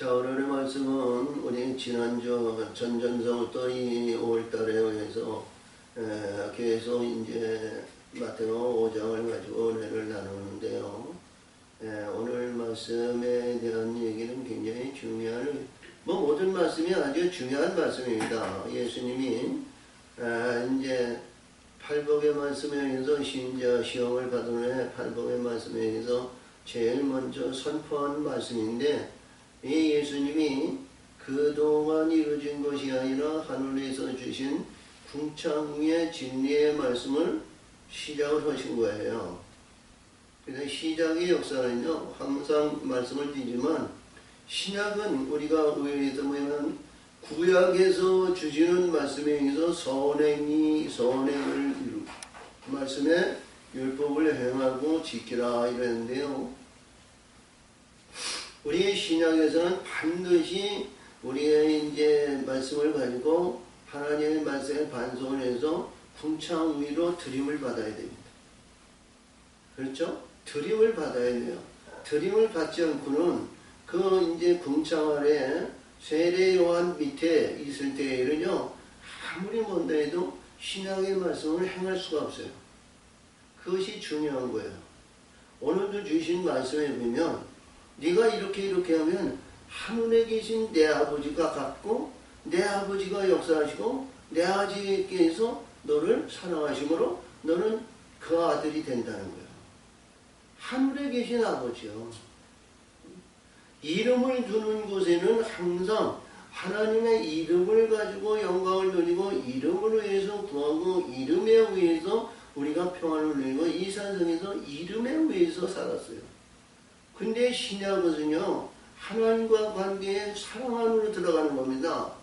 자, 오늘의 말씀은 우리 지난주 전전서부터 이 5월달에 해서 계속 이제 마태복음 5장을 가지고 은혜를 나누는데요. 오늘 말씀에 대한 얘기는 굉장히 중요한, 모든 말씀이 아주 중요한 말씀입니다. 예수님이 이제 팔복의 말씀에 의해서 시험을 받은 후에 팔복의 말씀에 의해서 제일 먼저 선포한 말씀인데, 이 예수님이 그동안 이루어진 것이 아니라 하늘에서 주신 궁창의 진리의 말씀을 시작을 하신 거예요. 그래서 시작의 역사는요, 항상 말씀을 드리지만 신약은 우리가 의뢰해서 보면 구약에서 주시는 말씀에 의해서 선행을 이루고 말씀에 율법을 행하고 지키라 이랬는데요. 우리의 신약에서는 반드시 우리의 이제 말씀을 가지고 하나님의 말씀에 반송을 해서 궁창 위로 드림을 받아야 됩니다. 그렇죠? 드림을 받아야 돼요. 드림을 받지 않고는 그 이제 궁창 아래 세례 요한 밑에 있을 때에는요, 아무리 뭔다 해도 신약의 말씀을 행할 수가 없어요. 그것이 중요한 거예요. 오늘도 주신 말씀에 보면 네가 이렇게 하면 하늘에 계신 내 아버지가 같고 내 아버지가 역사하시고 내 아버지께서 너를 사랑하심으로 너는 그 아들이 된다는 거예요. 하늘에 계신 아버지요. 이름을 두는 곳에는 항상 하나님의 이름을 가지고 영광을 돌리고 이름을 위해서 구하고 이름에 의해서 우리가 평안을 누리고 이 산성에서 이름에 의해서 살았어요. 근데 신약은요, 하나님과 관계에 사랑 안으로 들어가는 겁니다.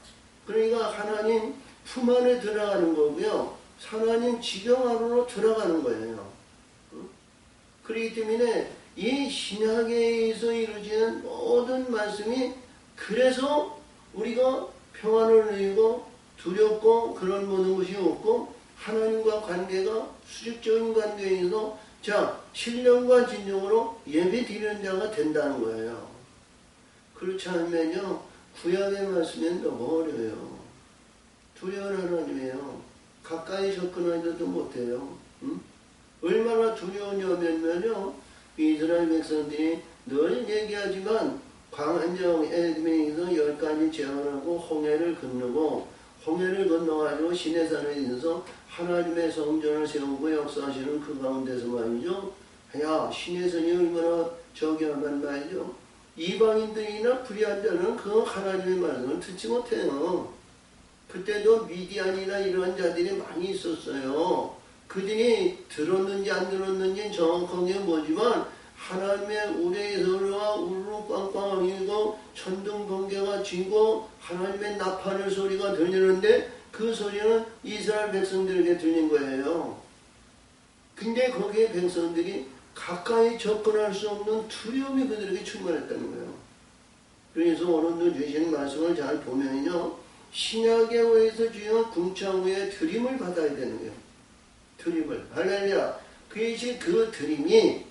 그러니까 하나님 품 안에 들어가는 거고요, 하나님 지경 안으로 들어가는 거예요. 그렇기 때문에 이 신약에 의해서 이루어지는 모든 말씀이, 그래서 우리가 평안을 누리고 두렵고 그런 모든 것이 없고 하나님과 관계가 수직적인 관계에서 신령과 진정으로 예배 드리는 자가 된다는 거예요. 그렇지 않으면요, 구약의 말씀은 너무 어려워요. 두려운 하나님이에요. 가까이 접근하지도 못해요. 얼마나 두려우냐면요, 이스라엘 백성들이 늘 얘기하지만 광안정 에돔에서 10가지 재앙하고 홍해를 건너가지고 시내산에 있어서 하나님의 성전을 세우고 역사하시는 그 가운데서 말이죠. 야, 시내산이 얼마나 저기하단 말이죠. 이방인들이나 불의한 자는 그 하나님의 말씀을 듣지 못해요. 그때도 미디안이나 이런 자들이 많이 있었어요. 그들이 들었는지 안 들었는지 정확하게 모르지만 하나님의 우레의 소리와 우르르꽝꽝이고 천둥 번개가 치고 하나님의 나팔의 소리가 들리는데 그 소리는 이스라엘 백성들에게 들린 거예요. 근데 거기에 백성들이 가까이 접근할 수 없는 두려움이 그들에게 충만했다는 거예요. 그래서 오늘도 주신 말씀을 잘 보면요, 신약에 의해서 주신 궁창후에 드림을 받아야 되는 거예요. 드림을. 할렐루야. 그것이 그 드림이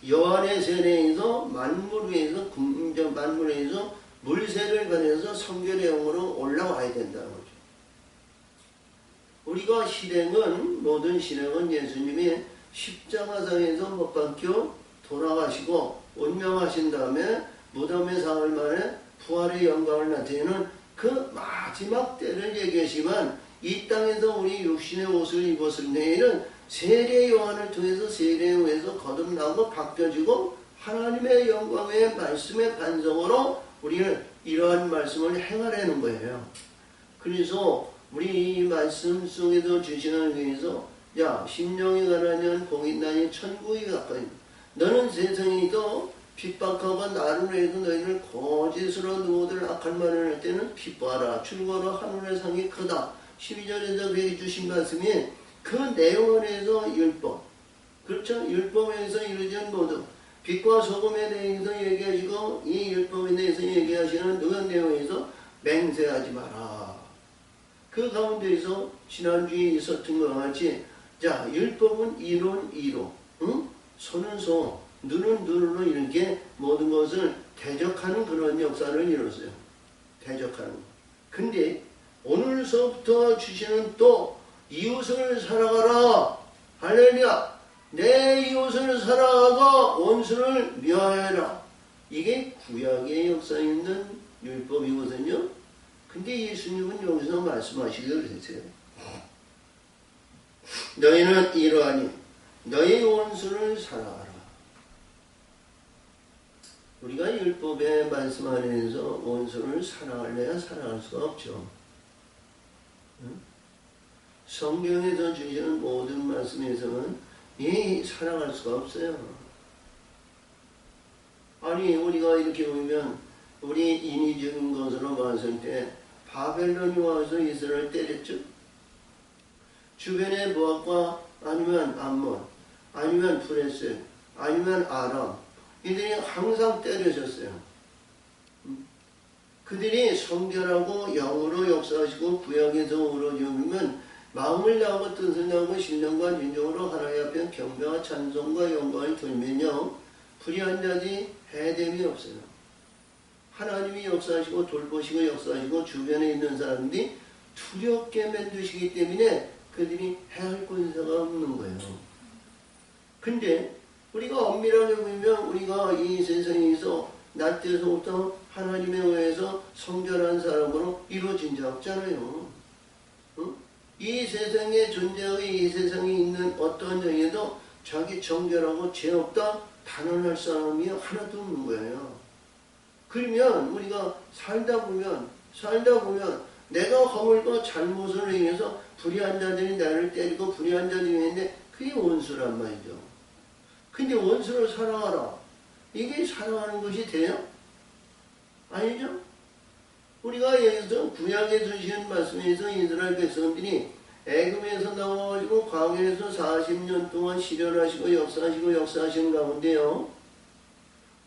요한의 세례에서 만물 위에서 만물 위에서 물세를 가려서 성결의 영으로 올라와야 된다는 거죠. 우리가 모든 실행은 예수님이 십자가상에서 못 박혀 돌아가시고 운명하신 다음에 무덤에 사흘 만에 부활의 영광을 나타내는 그 마지막 때를 얘기하지만, 이 땅에서 우리 육신의 옷을 입었을 때에는 세례 요한을 통해서 세례에 의해서 거듭나고 바뀌어지고 하나님의 영광의 말씀의 반성으로 우리는 이러한 말씀을 행하려는 거예요. 그래서 우리 이 말씀 속에서 주시는 의해서 심령이 가라면 공인단이 천국이 가까이, 너는 세상에도 핍박하고 나를 위해서 너희를 거짓으로 누구들 악한 말을 할 때는 기뻐하라. 출고로 하늘의 상이 크다. 12절에서 그에게 주신 말씀이 그 내용 안에서 율법, 그렇죠? 율법에서 이루어진 모든 빛과 소금에 대해서 얘기하시고 이 율법에 대해서 얘기하시는 그런 내용에서 맹세하지 마라. 그 가운데에서 지난주에 있었던 것 같이 율법은 이론, 응? 소는 소, 눈은 눈으로 이렇게 모든 것을 대적하는 그런 역사를 이뤘어요. 대적하는 거. 근데 오늘서부터 주시는 또 이웃을 사랑하라. 할렐루야. 내 이웃을 사랑하고 원수를 미워하라. 이게 구약의 역사에 있는 율법이거든요. 근데 예수님은 여기서 말씀하시기를 그랬어요. 너희는 이러하니 너희 원수를 사랑하라. 우리가 율법의 말씀 안에서 원수를 사랑할래야 사랑할 수가 없죠. 응? 성경에서 주시는 모든 말씀에서는 이 사랑할 수가 없어요. 아니 우리가 이렇게 보면 우리 인위적인 것으로 봤을 때 바벨론이 와서 이스라엘 때렸죠. 주변의 모압과 아니면 암몬, 아니면 브레스, 아니면 아람 이들이 항상 때려졌어요. 그들이 성결하고 영으로 역사하시고 구약에서 우러지면 마음을 다하고 뜻을 다하고 신령과 진정으로 하나님 앞에 경배와 찬송과 영광을 돌면요 불의한 자들이 해됨이 없어요. 하나님이 역사하시고 돌보시고 역사하시고 주변에 있는 사람들이 두렵게 만드시기 때문에 그들이 해할 권세가 없는 거예요. 근데 우리가 엄밀하게 보면 우리가 이 세상에서 날 때서부터 하나님에 의해서 성결한 사람으로 이루어진 자 없잖아요. 응? 이 세상에 존재하고 이 세상에 있는 어떤 영에도 자기 정결하고 죄 없다 단언할 사람이 하나도 없는 거예요. 그러면 우리가 살다 보면 내가 허물과 잘못을 행해서 불의한 자들이 나를 때리고 불의한 자들이 있는데 그게 원수란 말이죠. 근데 원수를 사랑하라. 이게 사랑하는 것이 돼요? 아니죠? 우리가 여기서 구약에 주신 말씀에서 이스라엘 백성들이 애굽에서 나와가지고 광야에서 40년 동안 실현하시고 역사하시는 가운데요.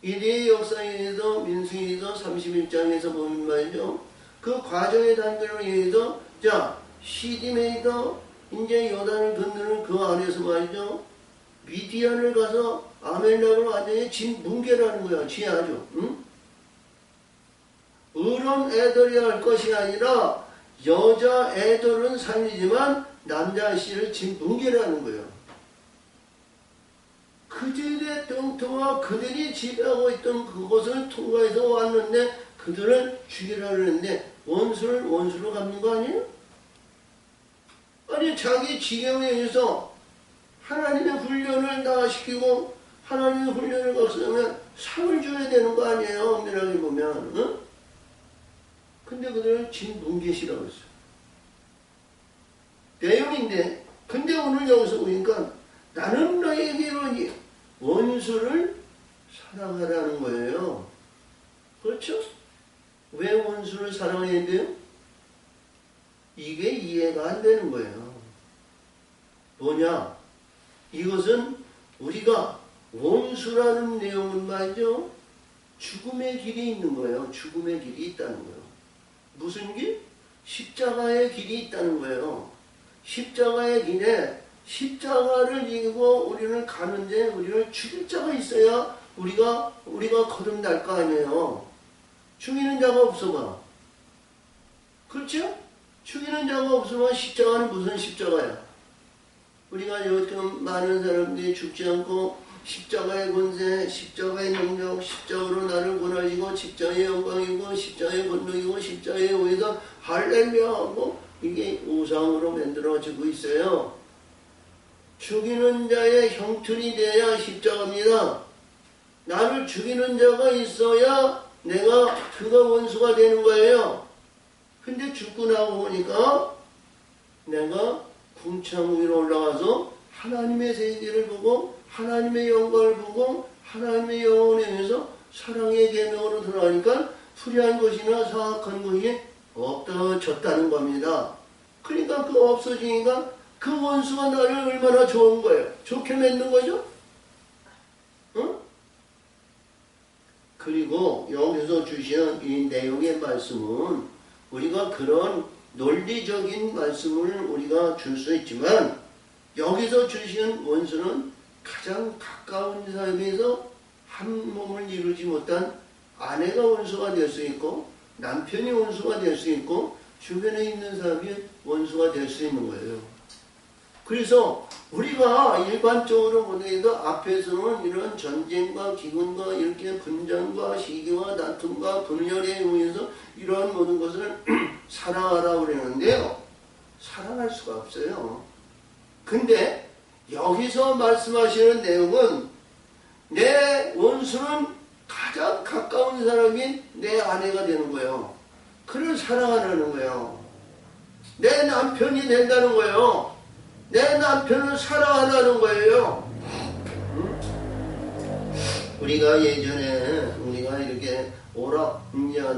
이들의 역사에서 민수기서 31장에서 보면 말이죠. 그 과정의 단계로 의해서 자 시딤에서 이제 요단을 건너는 그 안에서 말이죠. 미디안을 가서 아멜렉을 완전히 뭉개라는 거야. 지하죠. 응? 어른 애들이 할 것이 아니라 여자 애들은 살리지만 남자 씨를 뭉개라는 거예요. 그들의 동토와 그들이 지배하고 있던 그곳을 통과해서 왔는데 그들을 죽이라 그러는데 원수로 갚는 거 아니에요? 아니 자기 지경에 의해서 하나님의 훈련을 다 시키고 하나님의 훈련을 거스르면 상을 줘야 되는 거 아니에요? 엄밀하게 보면. 응? 근데 그들을 뭉개시라고 했어요. 내용인데 근데 오늘 여기서 보니까 나는 너에게로 원수를 사랑하라는 거예요. 그렇죠? 왜 원수를 사랑해야 돼요? 이게 이해가 안 되는 거예요. 뭐냐? 이것은 우리가 원수라는 내용은 말이죠. 죽음의 길이 있는 거예요. 죽음의 길이 있다는 거예요. 무슨 길? 십자가의 길이 있다는 거예요. 십자가의 길에 십자가를 이기고 우리는 가는데 우리를 죽일 자가 있어야 우리가 거듭날 거 아니에요. 죽이는 자가 없어봐. 그렇죠? 죽이는 자가 없으면 십자가는 무슨 십자가야? 우리가 요즘 많은 사람들이 죽지 않고 십자가의 권세, 십자가의 능력, 십자가로 나를 구원하시고 십자가의 영광이고 십자가의 권능이고 십자가에 의해서 할렐루야 하고 이게 우상으로 만들어지고 있어요. 죽이는 자의 형틀이 돼야 십자가입니다. 나를 죽이는 자가 있어야 그가 원수가 되는 거예요. 근데 죽고 나고 보니까 내가 궁창 위로 올라가서 하나님의 세계를 보고 하나님의 영광을 보고 하나님의 영혼에 의해서 사랑의 계명으로 들어가니까 불의한 것이나 사악한 것이 없어졌다는 겁니다. 그러니까 그 없어지니까 그 원수가 나를 얼마나 좋은 거예요. 좋게 맺는 거죠. 응? 그리고 여기서 주신 이 내용의 말씀은 우리가 그런 논리적인 말씀을 우리가 줄 수 있지만 여기서 주신 원수는 가장 가까운 사람에서 한 몸을 이루지 못한 아내가 원수가 될 수 있고 남편이 원수가 될 수 있고 주변에 있는 사람이 원수가 될 수 있는 거예요. 그래서 우리가 일반적으로 보내도 앞에서는 이런 전쟁과 기근과 이렇게 분쟁과 시기와 다툼과 분열에 의해서 이러한 모든 것을 사랑하라고 그러는데요. 사랑할 수가 없어요. 근데 여기서 말씀하시는 내용은 내 원수는 가장 가까운 사람이 내 아내가 되는 거예요. 그를 사랑하라는 거예요. 내 남편이 된다는 거예요. 내 남편을 사랑하라는 거예요. 우리가 예전에 우리가 이렇게 오락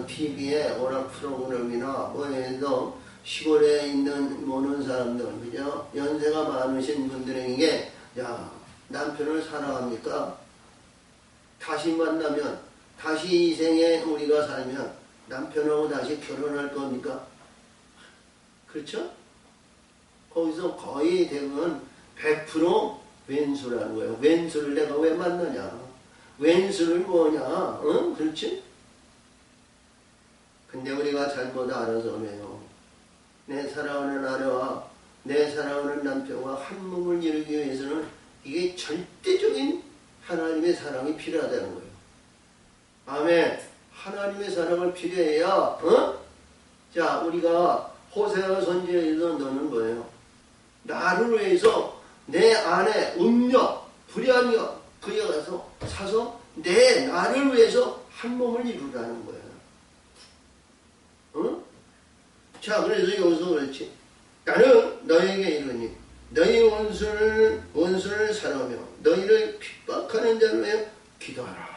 TV에 오락 프로그램이나 뭐해서 시골에 있는 모는 사람들, 그죠? 연세가 많으신 분들에게 야, 남편을 사랑합니까? 다시 만나면, 다시 이 생에 우리가 살면 남편하고 다시 결혼할 겁니까? 그렇죠? 거기서 거의 대부분 100% 왼수라는 거예요. 왼수를 내가 왜 만나냐? 왼수를 뭐냐? 응? 그렇지? 근데 우리가 잘못 알아서 그래요. 내 사랑하는 아내와 내 사랑하는 남편과 한 몸을 이루기 위해서는 이게 절대적인 하나님의 사랑이 필요하다는 거예요. 아멘. 하나님의 사랑을 필요해야, 어? 자, 우리가 호세아 선지자에서 너는 뭐예요? 나를 위해서 내 아내 음녀 불량녀 그에 가서 사서 내 나를 위해서 한 몸을 이루라는 거예요. 응? 자, 그래서 여기서 그렇지. 나는 너에게 이르니 너희 원수를 사랑하며 너희를 핍박하는 자를 위해 기도하라.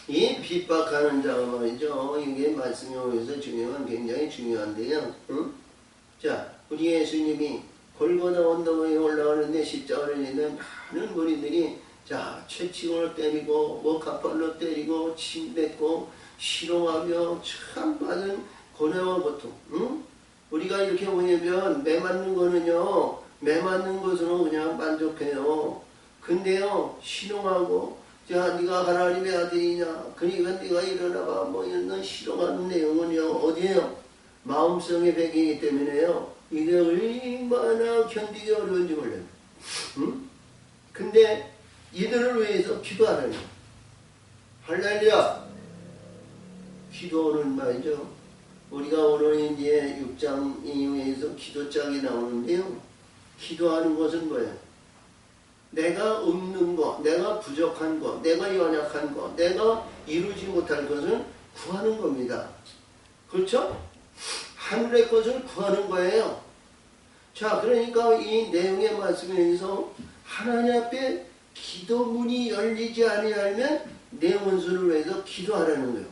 이 핍박하는 자가 말이죠. 이게 말씀이 여기서 굉장히 중요한데요. 응? 자, 우리 예수님이 골고다 언덕에 올라가는데 십자가를 지는 많은 무리들이 자, 채찍으로 때리고 목합발로 때리고 침 뱉고 실용하며 참 많은 고뇌와 고통. 응? 우리가 이렇게 보면 매 맞는 거는요, 매 맞는 것으로 그냥 만족해요. 근데요, 실용하고 자, 네가 하나님의 아들이냐? 그러니까 네가 일어나봐. 뭐 이런 실용하는 내용은요, 어디에요? 마음성의 배경이기 때문에요. 이게 얼마나 견디기 어려운지 몰라요. 응? 근데 이들을 위해서 기도하라는 거예요. 할렐루야! 기도는 말이죠. 우리가 오늘 이제 6장 이후에서 기도장이 나오는데요. 기도하는 것은 뭐예요? 내가 없는 것, 내가 부족한 것, 내가 연약한 것, 내가 이루지 못할 것을 구하는 겁니다. 그렇죠? 하늘의 것을 구하는 거예요. 자, 그러니까 이 내용의 말씀에 의해서 하나님 앞에 기도문이 열리지 아니하면 내 원수를 위해서 기도하라는 거예요.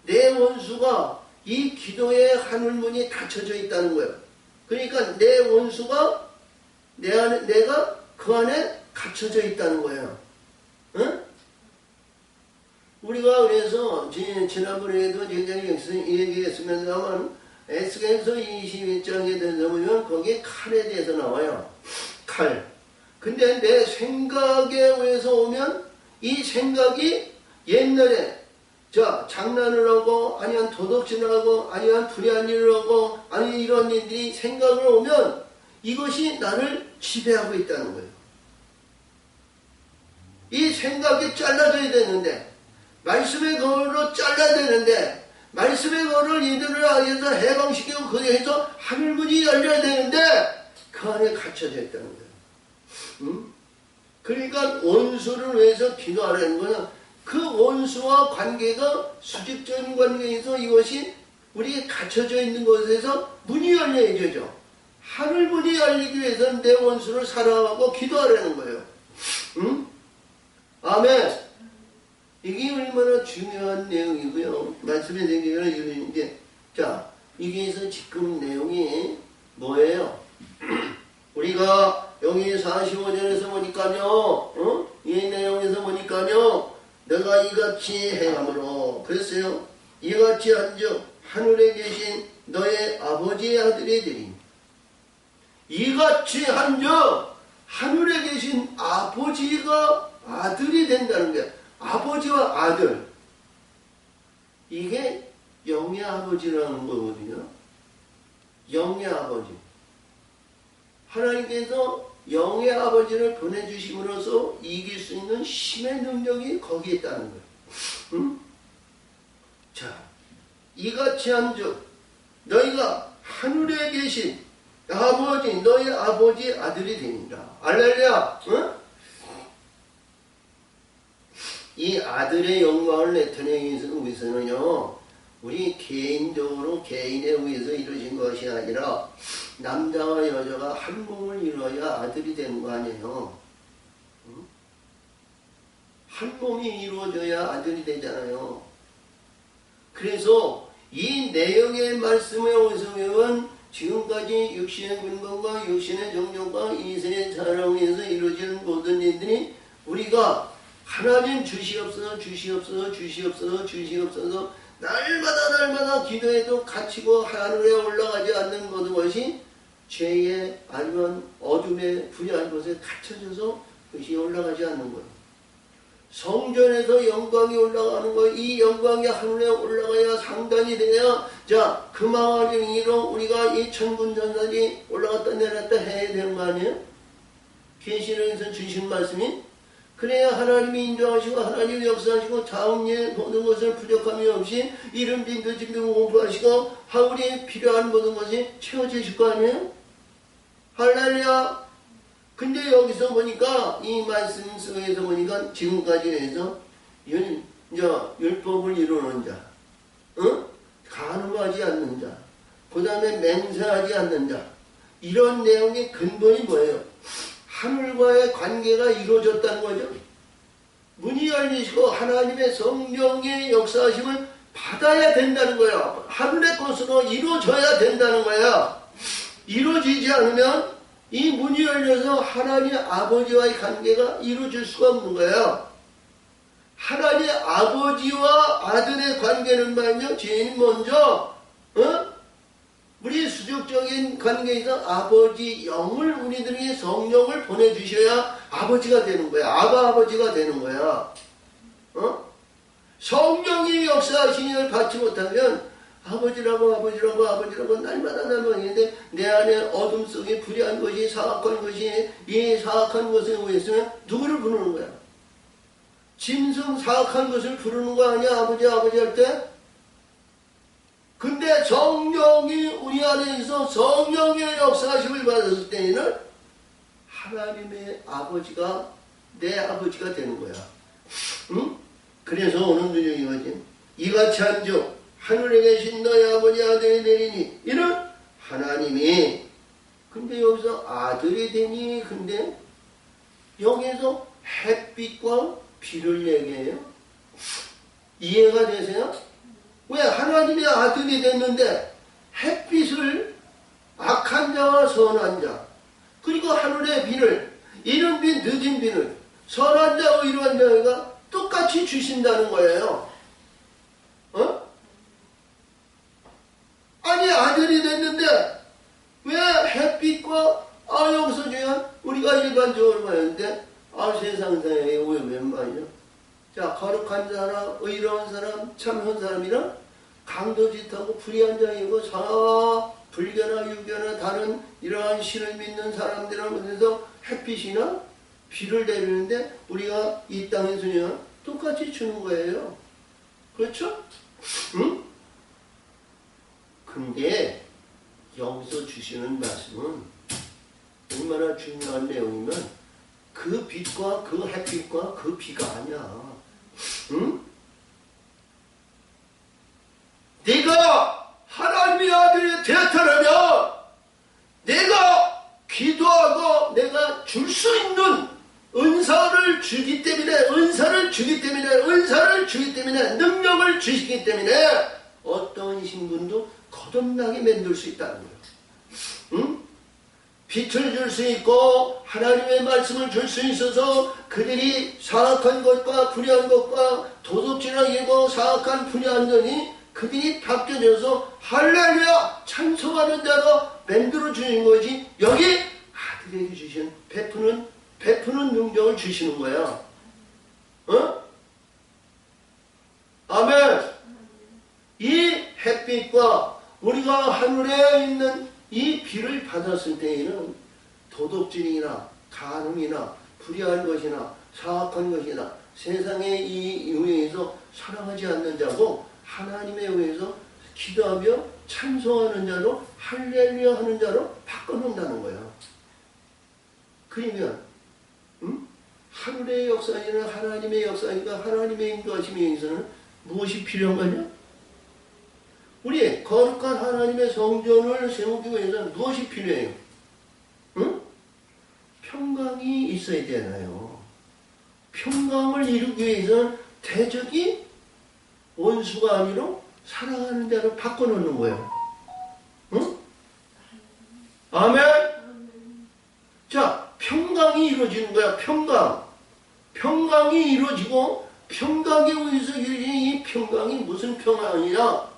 내 원수가 이 기도의 하늘문이 닫혀져 있다는 거예요. 그러니까 내 원수가 내가 그 안에 갇혀져 있다는 거예요. 응? 우리가 그래서 지난번에도 굉장히 얘기했으면서만 에스겔서 21장에 대해서 보면 거기에 칼에 대해서 나와요. 칼. 근데 내 생각에 의해서 오면 이 생각이 옛날에 자, 장난을 하고 아니면 도덕질을 하고 아니면 불의한 일을 하고 아니면 이런 일들이 생각을 오면 이것이 나를 지배하고 있다는 거예요. 이 생각이 잘라져야 되는데 말씀의 거울로 잘라야 되는데 말씀의 거울을 이들을 안에서 해방시키고 거기에서 하늘문이 열려야 되는데 그 안에 갇혀져 있다는 거예요. 그러니까 원수를 위해서 기도하라는 것은 그 원수와 관계가 수직적인 관계에서 이것이 우리에 갇혀져 있는 것에서 문이 열려야죠. 하늘문이 열리기 위해서는 내 원수를 사랑하고 기도하라는 거예요. 응? 아멘. 이게 얼마나 중요한 내용이고요. 말씀의 생기가 이게 자, 이게서 지금 내용이 뭐예요? 우리가 여기 45절에서 보니까요, 이 내용에서 보니까요, 내가 이같이 행함으로 그랬어요. 이같이 한즉 하늘에 계신 너의 아버지의 아들이 되리니 이같이 한즉 하늘에 계신 아버지가 아들이 된다는 거야. 아버지와 아들. 이게 영의 아버지라는 거거든요. 영의 아버지. 하나님께서 영의 아버지를 보내주심으로써 이길 수 있는 힘의 능력이 거기에 있다는 거예요. 응? 자, 이같이 한즉 너희가 하늘에 계신 아버지, 너희 아버지 아들이 되니라. 할렐루야. 응? 이 아들의 영광을 나타내기 위해서는요, 우리 개인적으로 개인에 의해서 이루어진 것이 아니라 남자와 여자가 한 몸을 이루어야 아들이 되는 거 아니에요. 응? 한 몸이 이루어져야 아들이 되잖아요. 그래서 이 내용의 말씀에 의해서는 지금까지 육신의 근본과 육신의 정욕과 이생의 사랑에 의해서 이루어지는 모든 일들이 우리가 하나님 주시옵소서 주시옵소서 주시옵소서 주시옵소서 날마다 기도해도 갇히고 하늘에 올라가지 않는 모든 것이 죄의 아니면 어둠의 불의한 곳에 갇혀져서 그것이 올라가지 않는 거예요. 성전에서 영광이 올라가는 거, 이 영광이 하늘에 올라가야 상단이 돼야, 자, 그 망하리로 우리가 이 천군천사들이 올라갔다 내렸다 해야 되는 거 아니에요? 계시록에서 주신 말씀이 그래야 하나님이 인정하시고 하나님이 역사하시고 다음의 모든 것을 부족함이 없이 이름 빈도 진도 공부하시고 하울이 필요한 모든 것이 채워지실 거 아니에요? 할렐루야. 근데 여기서 보니까 이 말씀 속에서 보니까 지금까지 해서 율법을 이루는 자, 간음하지 않는 자, 그 다음에 맹세하지 않는 자, 이런 내용의 근본이 뭐예요? 하늘과의 관계가 이루어졌다는 거죠. 문이 열리시고 하나님의 성령의 역사하심을 받아야 된다는 거야. 하늘의 것으로 이루어져야 된다는 거야. 이루어지지 않으면 이 문이 열려서 하나님 아버지와의 관계가 이루어질 수가 없는 거예요. 하나님 아버지와 아들의 관계는 말이요, 제일 먼저 우리 수적적인 관계에서 아버지 영을 우리들에게 성령을 보내주셔야 아버지가 되는 거야. 아버지가 되는 거야. 성령이 역사하시는 걸 받지 못하면 아버지라고 날마다 있는데 내 안에 어둠 속에 불의한 것이 사악한 것이 이 사악한 것에 의해서 누구를 부르는 거야? 짐승 사악한 것을 부르는 거 아니야? 아버지 할 때? 근데 성령이 우리 안에 있어 성령의 역사하심을 받았을 때에는 하나님의 아버지가 내 아버지가 되는 거야. 응? 그래서 오늘 누적이 뭐지? 이같이 한즉 하늘에 계신 너희 아버지 아들이 되리니 이는 하나님이 근데 여기서 아들이 되니 근데 여기서 햇빛과 비를 얘기해요. 이해가 되세요? 왜 하나님의 아들이 됐는데 햇빛을 악한 자와 선한 자 그리고 하늘의 비를 이른 비 늦은 비를 선한 자 의로한 자가 똑같이 주신다는 거예요. 아니 아들이 됐는데 왜 햇빛과 여기서 중요한 우리가 일반적으로 봤는데 세상사에 웬 말이죠. 자, 거룩한 사람, 의로운 사람, 참선 사람이랑 강도짓하고 불의한 자이고 불교나 유교나 다른 이러한 신을 믿는 사람들을 위해서 햇빛이나 비를 내리는데 우리가 이 땅에서는 똑같이 주는 거예요. 그렇죠? 응? 근데 여기서 주시는 말씀은 얼마나 중요한 내용이면 그 빛과 그 햇빛과 그 비가 아니야. 응? 네가 하나님의 아들이 되었다면 내가 기도하고 내가 줄 수 있는 은사를 주기 때문에 능력을 주시기 때문에 어떤 신분도 거듭나게 만들 수 있다는 거예요. 응? 빛을 줄 수 있고 하나님의 말씀을 줄 수 있어서 그들이 사악한 것과 불의한 것과 도둑질하고 사악한 불의한 전이 그들이 바뀌어져서 할렐루야 찬송하는 자로 만들어 주는 것이 여기 아들이 그에게 주신 베푸는 능력을 주시는 거야. 어? 아멘. 이 햇빛과 우리가 하늘에 있는 이 비를 받았을 때에는 도덕질이나 간음이나 불의한 것이나 사악한 것이나 세상의 이 의해서 사랑하지 않는 자고 하나님에 의해서 기도하며 찬송하는 자로 할렐루야 하는 자로 바꿔놓는다는 거야. 그러면 하늘의 역사이나 하나님의 역사이니까 하나님의 인도하심에 의해서는 무엇이 필요한 거냐? 우리 거룩한 하나님의 성전을 세우기 위해서는 무엇이 필요해요? 응? 평강이 있어야 되나요? 평강을 이루기 위해서는 대적이 원수가 아니라 사랑하는 자로 바꿔놓는 거예요. 응? 아멘? 자, 평강이 이루어지는 거야. 평강이 이루어지고 평강에 의해서 이루어진 이 평강이 무슨 평강이냐?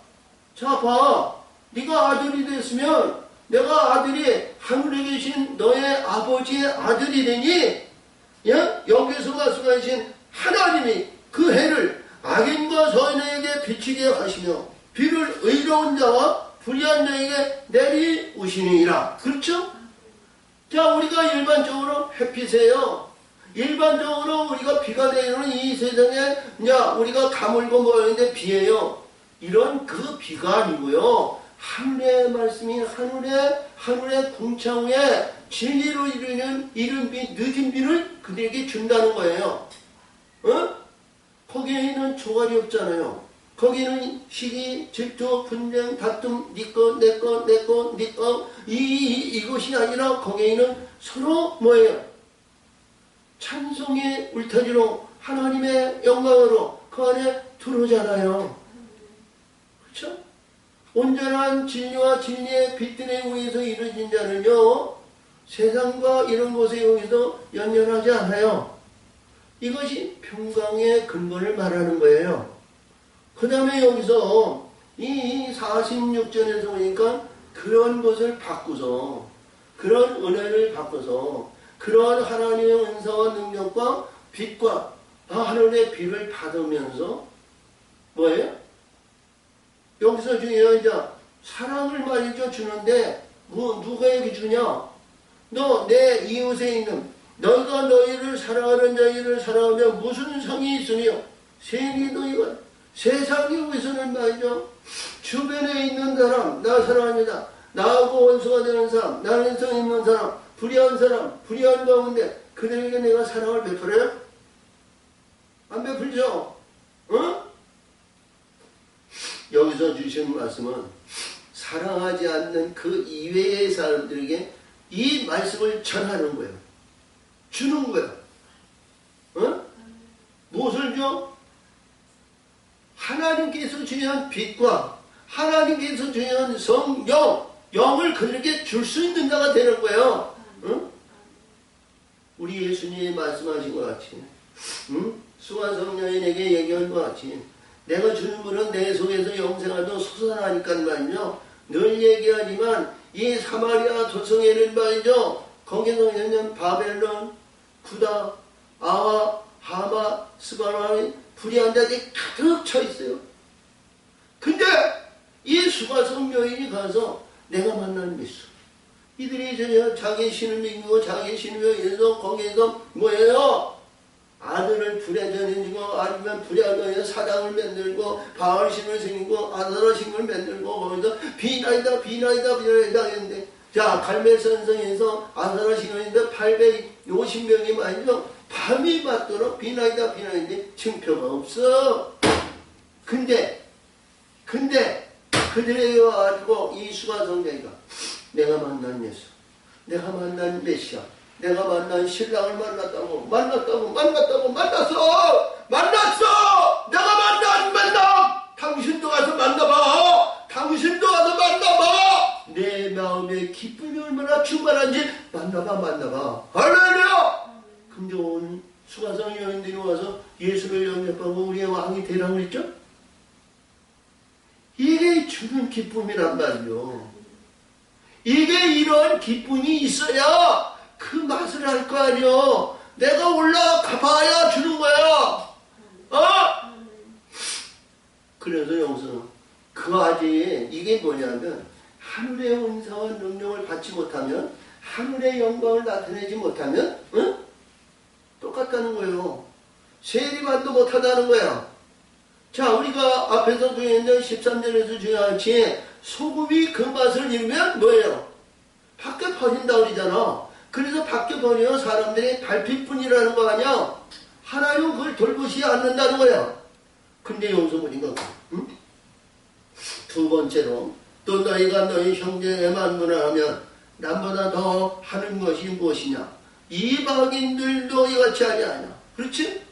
자, 봐. 네가 아들이 됐으면 내가 아들이 하늘에 계신 너의 아버지의 아들이 되니 여기서 말씀하신 하나님이 그 해를 악인과 선인에게 비치게 하시며 비를 의로운 자와 불의한 자에게 내리우시니라. 그렇죠? 자, 우리가 일반적으로 햇빛에요. 일반적으로 우리가 비가 내리는 이 세상에 우리가 가물고 모였는데 비예요. 이런 그 비가 아니고요. 하늘의 말씀이 하늘의 궁창 위에 진리로 이루는 이른 비, 늦은 비를 그들에게 준다는 거예요. 어? 거기에는 조갈이 없잖아요. 거기는 시기, 질투, 분쟁, 다툼, 네 거, 이것이 아니라 거기에는 서로 뭐예요? 찬송의 울타리로 하나님의 영광으로 그 안에 들어오잖아요. 그렇죠? 온전한 진리와 진리의 빛들에 의해서 이루어진 자는요, 세상과 이런 것에 의해서 연연하지 않아요. 이것이 평강의 근본을 말하는 거예요. 그 다음에 여기서 이 46절에서 보니까 그런 것을 바꾸서, 그런 은혜를 바꿔서, 그러한 하나님의 은사와 능력과 빛과 하늘의 비를 받으면서 뭐예요? 여기서 중요한 사랑을 말이죠 주는데 누가에게 주냐? 너 내 이웃에 있는 너희가 너희를 사랑하는 자들을 사랑하면 무슨 상이 있으며 세리 너희가 세상에 위해서는 말이죠 주변에 있는 사람 나 사랑합니다. 나하고 원수가 되는 사람 나는성 있는 사람 불의한 가운데 그들에게 내가 사랑을 베풀어요? 안 베풀죠? 어? 여기서 주신 말씀은 사랑하지 않는 그 이외의 사람들에게 이 말씀을 전하는 거예요. 주는 거예요. 어? 무엇을 줘? 하나님께서 주신 빛과 하나님께서 주신 성령, 영을 그들에게 줄 수 있는 자가 되는 거예요. 어? 우리 예수님이 말씀하신 것 같이 수완성 여인에게 얘기한 것 같이 내가 주는 분은 내 속에서 영생하도 솟아나니까 말이죠. 늘 얘기하지만 이 사마리아 도성에는 말이죠. 거기서 있는 바벨론, 구다, 아와, 하마, 스바라니 불의한 자들이 가득 차 있어요. 근데 이 수가성 여인이 가서 내가 만난 예수. 이들이 전혀 자기 신을 믿고 자기 신을 위해서 거기에서 뭐예요? 아들을 불에 전해주고 아니면 불에 사당을 만들고 바알신을 생기고 아스라신을 만들고 거기서 비나이다 했는데 자 갈멜산성에서 아스라신을 했는데 850명이 말이죠. 밤이 맞도록 비나이다 했는데 증표가 없어. 근데 그들에게 와가지고 이 수가성자가 내가 만난 예수 내가 만난 메시아 내가 만난 신랑을 만났어! 내가 만나! 당신도 가서 만나봐! 내 마음의 기쁨이 얼마나 충만한지 만나봐! 할렐루야! 근데 온 수가성 여인들이 와서 예수를 영접하고 우리의 왕이 되라고 했죠? 이게 주는 기쁨이란 말이요. 이게 이러한 기쁨이 있어야 그 맛을 알 거 아니여. 내가 올라가 봐야 주는 거야. 그래서 여기서 그 아재의 이게 뭐냐면 하늘의 은사와 능력을 받지 못하면 하늘의 영광을 나타내지 못하면 똑같다는 거예요. 세리만도 못하다는 거야. 자, 우리가 앞에서 구했는 13절에서 주야같이 소금이 그 맛을 잃으면 뭐예요? 밖에 퍼진다 그러잖아. 그래서 밖에 버리면 사람들이 밟힐뿐이라는 거 아니야? 하나님은 그걸 돌보지 않는다는 거야. 근데 여기서 보니까 두 번째로 또 너희가 너희 형제에 만문하면 남보다 더 하는 것이 무엇이냐? 이방인들도 이같이 아니하냐? 그렇지?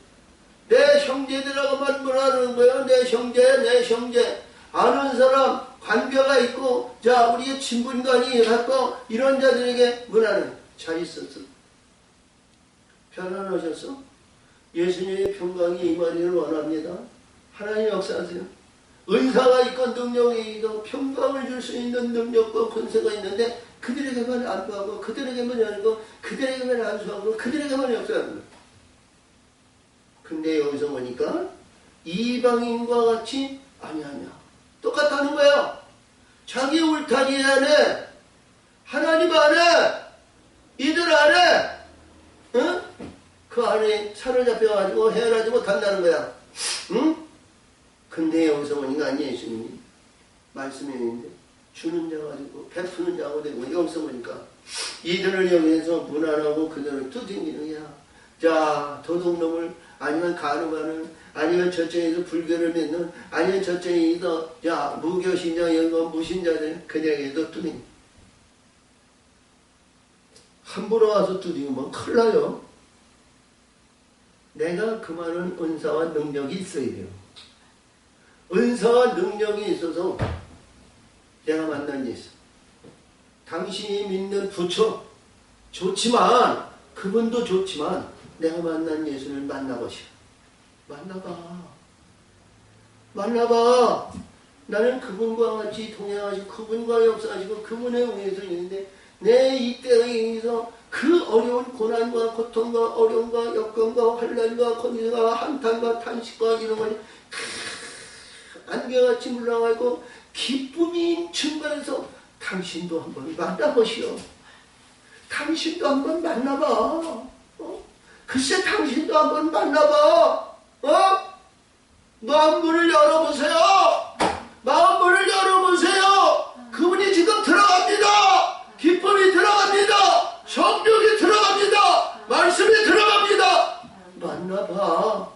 내 형제들하고 만문하는 거야. 내 형제 아는 사람 관계가 있고 자 우리의 친분관이 갖고 이런 자들에게 문하는 잘 있었어? 편안하셨어? 예수님의 평강이 임하기를 원합니다. 하나님 역사하세요. 은사가 있고 능력이 있고 평강을 줄 수 있는 능력과 권세가 있는데 그들에게만 안보하고 그들에게만 열고 그들에게만 안수하고 그들에게만 역사하는 거예요. 근데 여기서 보니까 이방인과 같이 아니하냐. 똑같다는 거야. 자기 울타리 안에 하나님 안에 이들 안에 그 안에 사로잡혀가지고 헤어나지 못한다는 거야. 근데 여기서 보니까 아니 예수님이 말씀이 있는데 주는 자 가지고 베푸는 자가 되고 여기서 보니까 이들을 여기에서 무난하고 그들을 두들기는 거야. 자 도둑놈을 아니면 가늠하는 아니면 저쪽에서 불교를 믿는 아니면 저쪽에서 야 무교신자 연금 무신자들 그들에게도 두들기 함부로 와서 두들기면 큰일 나요. 내가 그 많은 은사와 능력이 있어야 돼요. 은사와 능력이 있어서 내가 만난 예수. 당신이 믿는 부처 좋지만 그분도 좋지만 내가 만난 예수를 만나보시오. 만나봐. 나는 그분과 같이 동행하시고 그분과 역사하시고 그분의 위에서 있는데 내 이때에 의해서 그 어려운 고난과 고통과 어려움과 역경과 환난과 고뇌와 한탄과 탄식과 이런 것이 안개같이 물러가고 기쁨이 증가해서 당신도 한번 만나보시오. 당신도 한번 만나봐. 글쎄 당신도 한번 만나봐. 마음문을 열어보세요. 마음문을 열어보세요. 그분이 지금 들어갑니다. 기쁨이 들어갑니다. 성령이 들어갑니다. 말씀이 들어갑니다. 만나봐.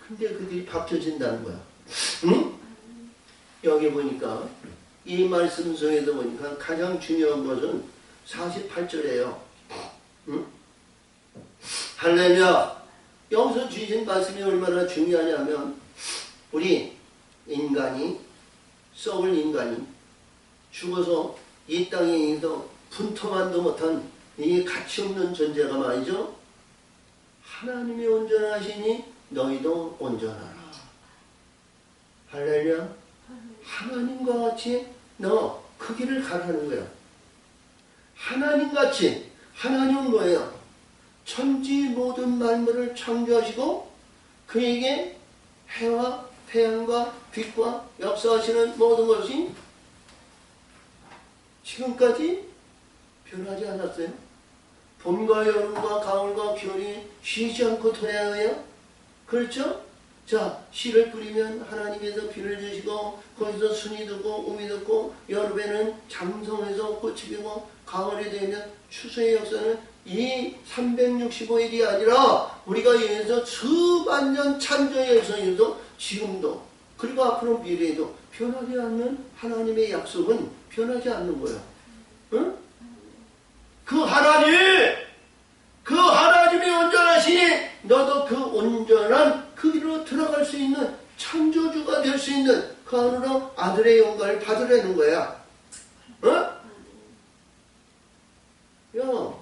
근데 그들이 바뀌어진다는 거야. 응? 여기 보니까 이 말씀 속에서 보니까 가장 중요한 것은 48절이에요. 응? 할렐루야. 여기서 주신 말씀이 얼마나 중요하냐면 우리 인간이 썩을 인간이 죽어서 이 땅에 있어 분토만도 못한 이 가치없는 존재가 말이죠. 하나님이 온전하시니 너희도 온전하라. 할렐루야. 하나님과 같이 너 그 길을 가라는 거야. 하나님같이. 하나님은 뭐예요? 천지 모든 만물을 창조하시고 그에게 해와 태양과 빛과 역사하시는 모든 것이 지금까지 변하지 않았어요. 봄과 여름과 가을과 겨울이 쉬지 않고 도래하여요. 그렇죠? 자, 씨를 뿌리면 하나님께서 비를 주시고 거기서 순이 듣고 음이 듣고 여름에는 장성해서 꽃이 피고 가을이 되면 추수의 역사는 이 365일이 아니라 우리가 여기서 수만 년 창조의 역사에서 지금도 그리고 앞으로 미래에도 변하지 않는 하나님의 약속은 변하지 않는 거예요. 응? 그 하나님이 온전하시니 너도 그 온전한 그 길로 들어갈 수 있는 창조주가 될 수 있는 그 안으로 아들의 영광을 받으려는 거야. 어? 야,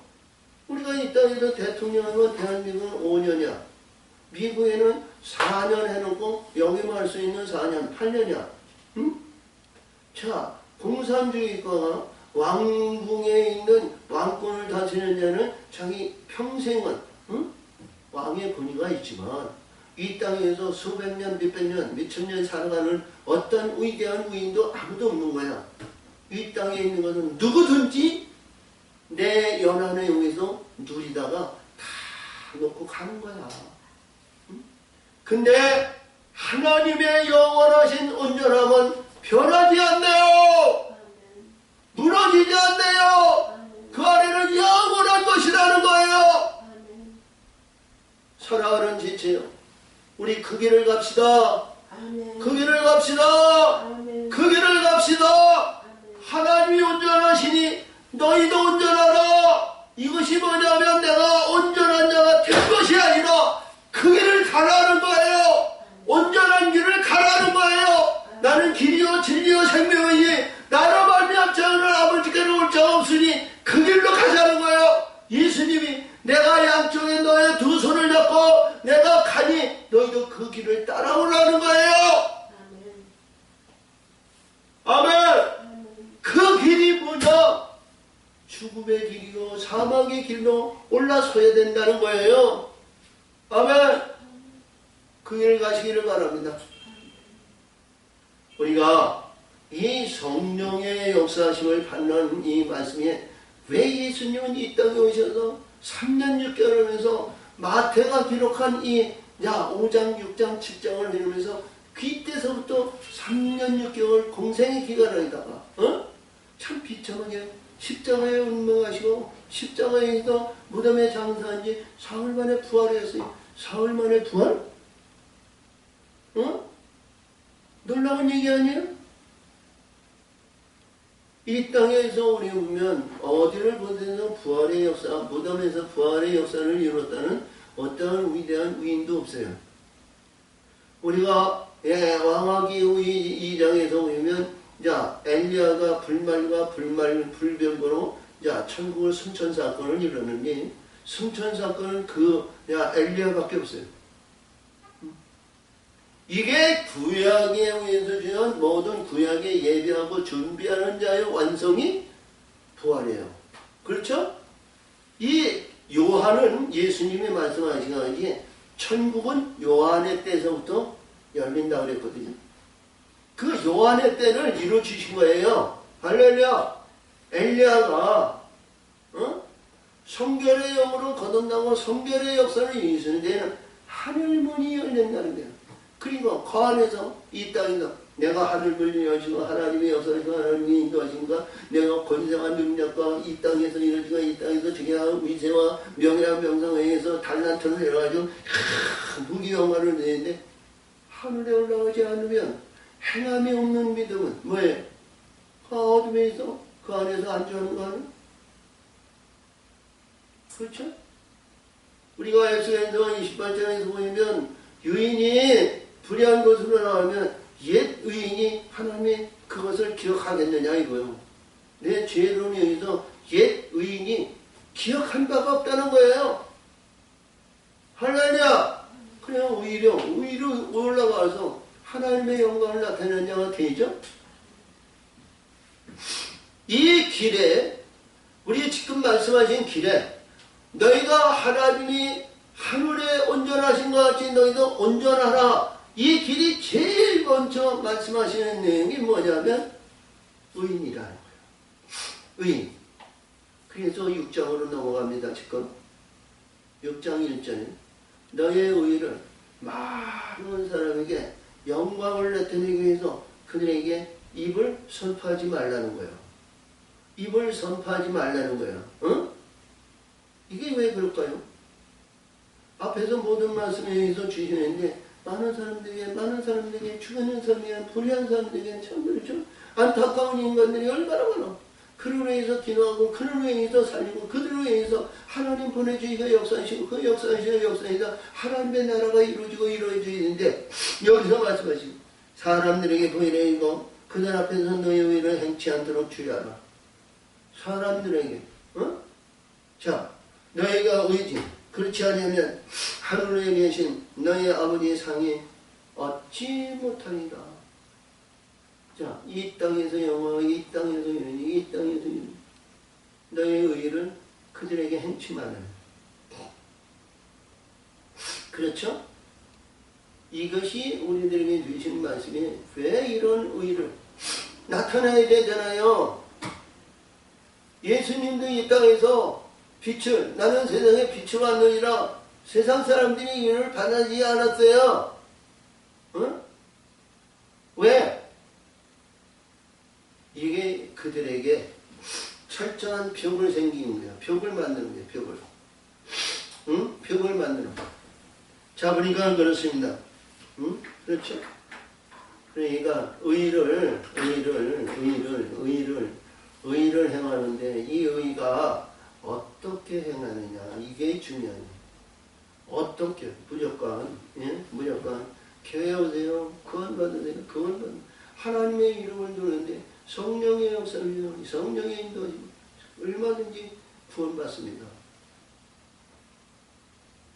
우리가 이 땅에서 대통령은 대한민국은 5년이야. 미국에는 4년 해놓고 영임할 수 있는 4년, 8년이야. 응? 자, 공산주의가 왕궁에 있는 왕권을 다스리는 자는 자기 평생은 왕의 권위가 있지만 이 땅에서 수백 년, 몇백 년, 몇천 년 살아가는 어떤 위대한 위인도 아무도 없는 거야. 이 땅에 있는 것은 누구든지 내 연한에 의해서 누리다가 다 놓고 가는 거야. 근데 하나님의 영원하신 온전함은 변하지 않네요. 무너지지 않네요. 그 안에는 영원한 것이라는 거예요. 사랑하는 지체요, 우리 그 길을 갑시다. 그 길을 갑시다. 그 길을 갑시다. 하나님이 온전하시니 너희도 온전하라. 이것이 뭐냐면 내가 온전한 자가 된 것이 아니라 그 길을 가라는 거예요. 온전한 길을 가라는 거예요. 나는 길이요 진리요 생명이니 나로 말미암지 않으면 아버지께로 올 자가 없으니 그 길로 가자는 거예요. 예수님이 내가 양쪽에 너의 두 손을 잡고 내가 가니 너희도 그 길을 따라오라는 거예요. 아멘. 그 길이 뭐냐? 죽음의 길이요 사망의 길로 올라서야 된다는 거예요. 아멘. 그 길을 가시기를 바랍니다. 우리가 이 성령의 역사심을 받는 이 말씀에 왜 예수님은 이 땅에 오셔서 3년 6개월 하면서 마태가 기록한 이 5장 6장 7장을 읽으면서 그때서부터 3년 6개월 공생의 기간에다가 참 비참하게 십자가에 운명하시고 십자가에서 무덤에 장사한 지 사흘 만에 부활했어요. 사흘 만에 부활? 놀라운 얘기 아니에요? 이 땅에서 우리 보면 어디를 보든지 부활의 역사, 무덤에서 부활의 역사를 이뤘다는 어떠한 위대한 위인도 없어요. 우리가 왕하기 2장에서 보면 엘리야가 불말과 불병거로 천국을 승천 사건을 이뤘는데 승천 사건은 엘리야밖에 없어요. 이게 구약에 의해서 주는 모든 구약에 예배하고 준비하는 자의 완성이 부활이에요. 그렇죠? 이 요한은 예수님이 말씀하신 것이 천국은 요한의 때서부터 열린다고 그랬거든요. 그 요한의 때를 이루어주신 거예요. 할렐루야. 엘리야가 성결의 영으로 거듭나고 성결의 역사를 이루시는 데는 하늘문이 열린다는 거예요. 그리고 그 안에서 이 땅에서 내가 하늘문을 여시고 하나님의 역사를 하나님이 인도하신가 내가 권세와 능력과 이 땅에서 이루어지고 이 땅에서 중요한 위세와 명예와 명성에 의해서 달란트를 내려가지고 무기 영화를 내는데 하늘에 올라오지 않으면 행함이 없는 믿음은 뭐예요? 그 어둠에 있어 그 안에서 안주하는 거 아니에요? 그렇죠? 우리가 에스겔서 28장에서 보면 유인이 불의한 것으로 나오면 옛 의인이 하나님의 그것을 기억하겠느냐 이거요. 내 죄로 인해서 옛 의인이 기억한 바가 없다는 거예요. 할렐루야. 그래야 오히려 올라가서 하나님의 영광을 나타내는 자가 되죠. 이 길에 우리 지금 말씀하신 길에 너희가 하나님이 하늘에 온전하신 것 같이 너희도 온전하라. 이 길이 제일 먼저 말씀하시는 내용이 뭐냐면 의인이라는 거예요. 의인. 그래서 6장으로 넘어갑니다. 지금 6장 1절에 너의 의를 많은 사람에게 영광을 나타내기 위해서 그들에게 입을 선포하지 말라는 거예요. 입을 선포하지 말라는 거예요. 이게 왜 그럴까요? 앞에서 모든 말씀에 의해서 주시는데 많은 사람들에게 주변의 사람에게 불의한 사람들에게 참 그렇죠. 안타까운 인간들이 얼마나 많아. 그를 위해서 기도하고 그를 위해서 살리고 그들을 위해서 하나님 보내주시고 역사하시고 그 역사하시다 하나님의 나라가 이루어지고 이루어지는데 여기서 말씀하시고 사람들에게 보이려고 그들 앞에서 너의 의를 행치 않도록 주의하라. 사람들에게 자 너희가 의지 그렇지 않으면 하늘에 계신 너희 아버지의 상이 얻지 못하리라. 자, 이 땅에서 영화, 이 땅에서 연이, 이 땅에서 연이. 너의 의를 그들에게 행치 말아요. 그렇죠? 이것이 우리들에게 주신 말씀이 왜 이런 의를 나타나야 되잖아요. 예수님도 이 땅에서 빛을, 나는 세상에 빛을 왔느니라 세상 사람들이 이를 받아들이지 않았어요. 응? 왜? 이게 그들에게 철저한 벽을 생기는 거야. 벽을 만드는 거야. 벽을. 응? 벽을 만드는 거야. 자, 보니까 그렇습니다. 응? 그렇죠? 그러니까 의를 행하는데 이 의가 어떻게 행하느냐 이게 중요해요. 어떻게 무조건 무조건 교회 오세요. 구원 받으세요. 구원 받으세요. 하나님의 이름을 두는데 성령의 역사를 성령의 인도하시고 얼마든지 구원받습니다.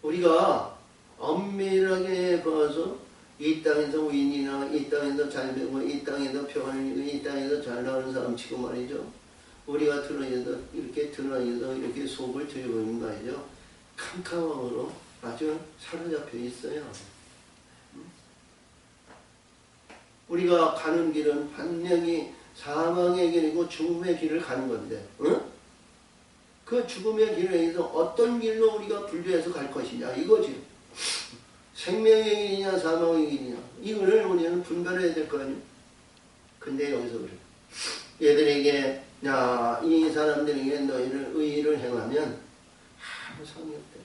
우리가 엄밀하게 봐서 이 땅에서 위인이나 이 땅에서 잘 되고 이 땅에서 평안이고 이 땅에서 잘 나오는 사람 치고 말이죠. 우리가 드러내서 이렇게 속을 들여보면 말이죠. 캄캄함으로 아주 사로잡혀 있어요. 우리가 가는 길은 분명히 사망의 길이고 죽음의 길을 가는 건데, 응? 그 죽음의 길에서 어떤 길로 우리가 분류해서 갈 것이냐 이거지. 생명의 길이냐 사망의 길이냐 이거를 우리는 분별해야 될 거 아니에요. 근데 여기서 그래. 얘들에게 이 사람들에게 너희를 의의를 행하면 아무 상이 없대.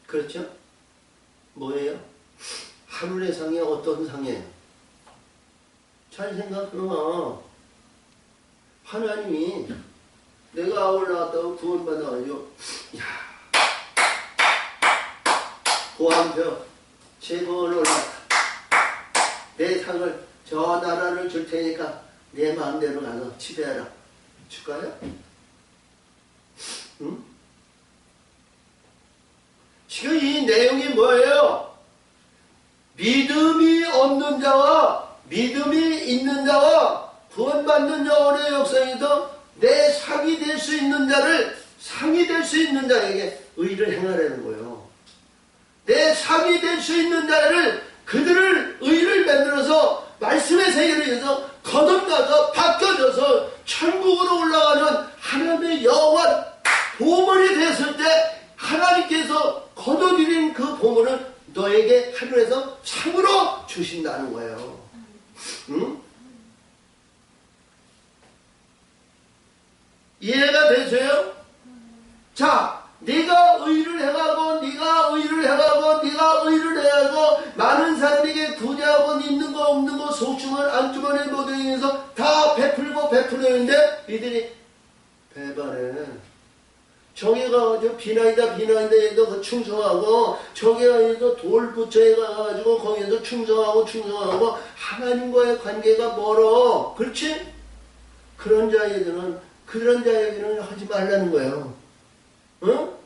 그렇죠? 뭐예요? 하늘의 상이 어떤 상이에요? 잘 생각해봐. 하나님이 내가 올라왔다고 구원받아가지고 고한표 제거를 올랐다. 내 상을 저 나라를 줄 테니까 내 마음대로 가서 지배하라. 줄까요? 응? 지금 이 내용이 뭐예요? 믿음이 없는 자와 믿음이 있는 자와 구원받는 자원의 역사에서 내 상이 될 수 있는 자를 상이 될 수 있는 자에게 의를 행하라는 거예요. 내 상이 될 수 있는 자를 그들을 의를 만들어서 말씀의 세계를 위해서 거듭나서 바뀌어져서 천국으로 올라가는 하나님의 영원 보물이 됐을 때 하나님께서 거둬들인 그 보물을 너에게 하늘에서 상으로 주신다는 거예요. 응? 이해가 되세요? 자, 네가 의를 행하고 네가 의를 행하고 네가 의를 행하고 많은 사람에게 구제하고 있는 거 없는 거 속주머니 안주머니 모든 행해서 다 베풀고 베풀었는데 이들이 배반해. 저기 가가지고 비나이다 해도 그 충성하고 저기 가서 돌 부처에 가가지고 거기서 충성하고 하나님과의 관계가 멀어. 그렇지? 그런 자에게는 하지 말라는 거예요. 어?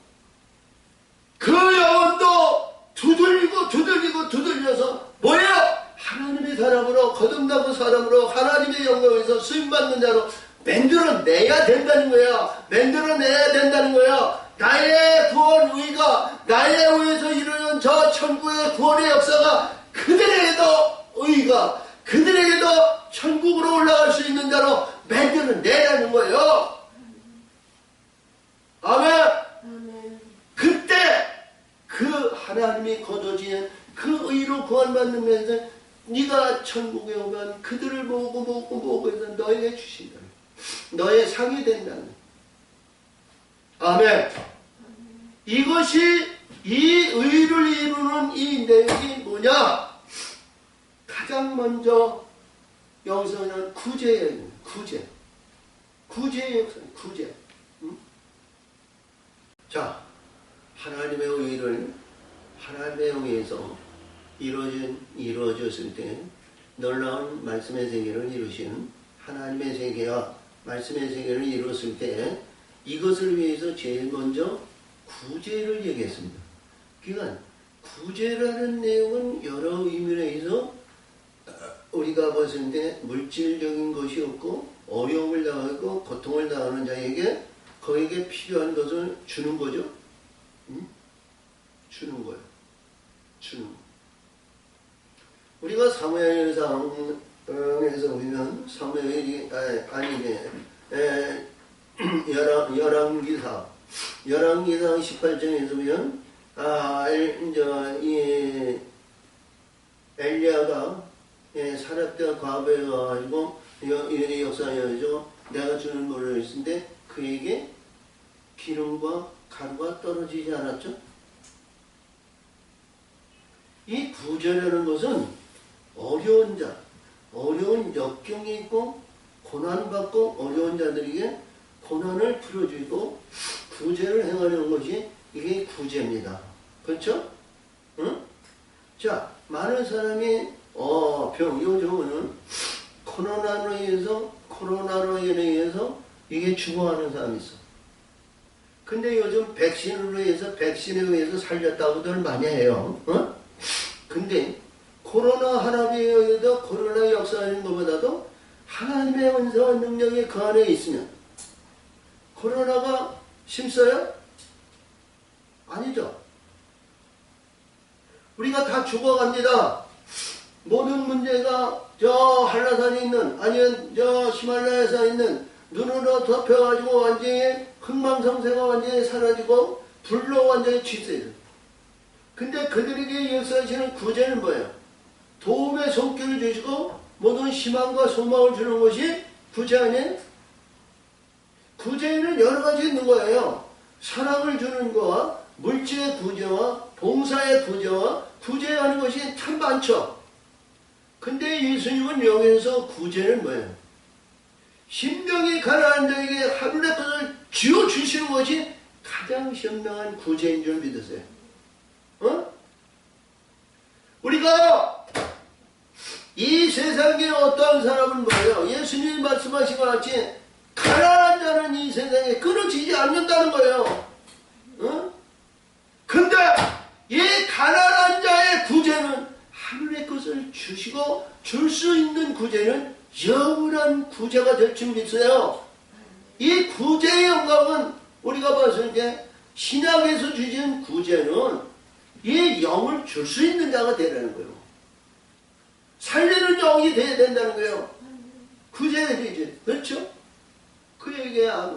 그 영혼도 두들려서 뭐야? 하나님의 사람으로 거듭나고 사람으로 하나님의 영광에서 쓰임받는 자로 만들어내야 된다는 거야. 만들어내야 된다는 거야. 나의 구원 의가 나의 의에서 이루는 저 천국의 구원의 역사가 그들에게도 의가 그들에게도 천국으로 올라갈 수 있는 자로 만들어내라는 거예요. 아멘. 그때 그 하나님이 거둬지는 그 의로 구원받는 면에서 네가 천국에 오면 그들을 보고 해서 너에게 주신다. 너의 상이 된다는. 아멘. 이것이 이 의를 이루는 이 내용이 뭐냐? 가장 먼저 여기서는 구제예요. 구제의 역사. 구제. 자, 하나님의 의를 하나님의 영에서 이루어졌을 때 놀라운 말씀의 세계를 이루신 하나님의 세계와 말씀의 세계를 이루었을 때 이것을 위해서 제일 먼저 구제를 얘기했습니다. 그러니까 구제라는 내용은 여러 의미로 해서 우리가 봤을 때 물질적인 것이 없고 어려움을 당하고 고통을 당하는 자에게 그에게 필요한 것을 주는 거죠. 응? 주는 거예요. 주는 거. 우리가 사무엘상에서 보면 사무엘이 열왕기상 18장에서 보면 이제 엘리야가 사렙과 과부에 가가지고 역사하여죠. 내가 주는 물을 했는데 그에게 기름과 가루가 떨어지지 않았죠. 이 구제라는 것은 어려운 자, 어려운 역경이 있고 고난받고 어려운 자들에게 고난을 풀어주고 구제를 행하려는 것이 이게 구제입니다. 그렇죠? 응? 자, 많은 사람이 요즘은 코로나로 인해서 이게 죽어가는 사람이 있어. 근데 요즘 백신에 의해서 살렸다고들 많이 해요. 어? 근데 코로나 하나에 의해서 코로나 역사하는 것보다도 하나님의 은사와 능력이 그 안에 있으면 코로나가 심어요? 아니죠. 우리가 다 죽어갑니다. 모든 문제가 저 한라산에 있는 아니면 저 히말라야산에 있는 눈으로 덮여가지고 완전히 흥망성쇠가 완전히 사라지고 불로 완전히 취소해요. 근데 그들에게 역사하시는 구제는 뭐예요? 도움의 손길을 주시고 모든 희망과 소망을 주는 것이 구제 아니에요? 구제에는 여러 가지 있는 거예요. 사랑을 주는 거와 물질의 구제와 봉사의 구제와 구제하는 것이 참 많죠. 근데 예수님은 여기서 구제는 뭐예요? 심령이 가난한 자에게 하루의 것을 쥐어주시는 것이 가장 현명한 구제인 줄 믿으세요. 우리가 이 세상에 어떠한 사람은 뭐예요? 예수님이 말씀하신 것 같이 가난한 자는 이 세상에 끊어지지 않는다는 거예요. 근데 이 가난한 자의 구제는 하늘의 것을 주시고 줄 수 있는 구제는 영원한 구제가 될 줄 믿으세요. 이 구제의 영광은 우리가 봤을 때 신약에서 주신 구제는 이 영을 줄 수 있는 자가 되라는 거예요. 살리는 영이 돼야 된다는 거예요. 구제해야 되지. 그렇죠? 그 얘기야.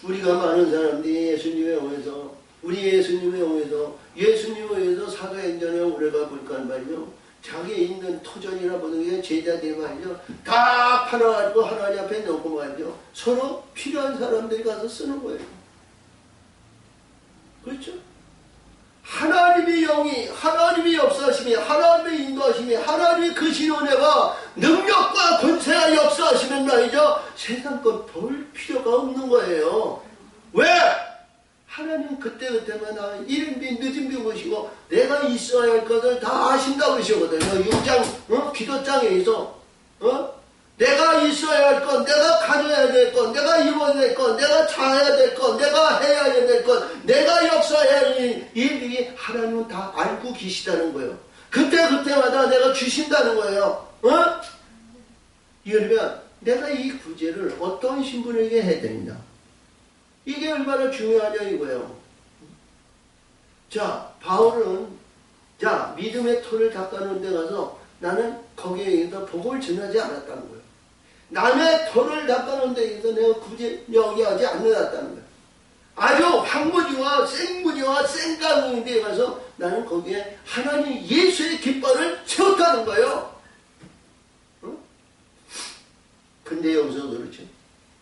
우리가 많은 사람들이 예수님의 영에서 예수님에 의해서 사도행전에 우리가 볼까 말이죠. 자기 있는 토전이나 모든 게 제자들이 말이죠. 다 팔아가지고 하나님 앞에 놓고 말이죠. 서로 필요한 사람들이 가서 쓰는 거예요. 그렇죠? 하나님의 영이, 하나님의 역사하심이, 하나님의 인도하심이, 하나님의 그 신원회가 능력과 권세가 역사하시면 말이죠. 세상 것 볼 필요가 없는 거예요. 왜? 하나님 그때마다 이른비 늦은비 보시고 내가 있어야 할 것을 다 하신다고 그러시거든요. 6장 기도장에서 내가 있어야 할 것, 내가 가져야 될 것, 내가 입어야 될 것, 내가 자야 될 것, 내가 해야 될 것, 내가 역사해야 할 일이 하나님은 다 알고 계시다는 거예요. 그때마다 내가 주신다는 거예요. 이러면 내가 이 구제를 어떤 신분에게 해야 됩니다. 이게 얼마나 중요하냐 이거예요. 자, 바울은 믿음의 토를 닦아놓은 데 가서 나는 거기에 더 복을 전하지 않았다는 거예요. 남의 토를 닦아놓은 데 가서 내가 구제 여기하지 않았다는 거예요. 아주 황무지와 생무지와 생강인 데 가서 나는 거기에 하나님 예수의 깃발을 세웠다는 거예요. 근데 여기서 그렇죠.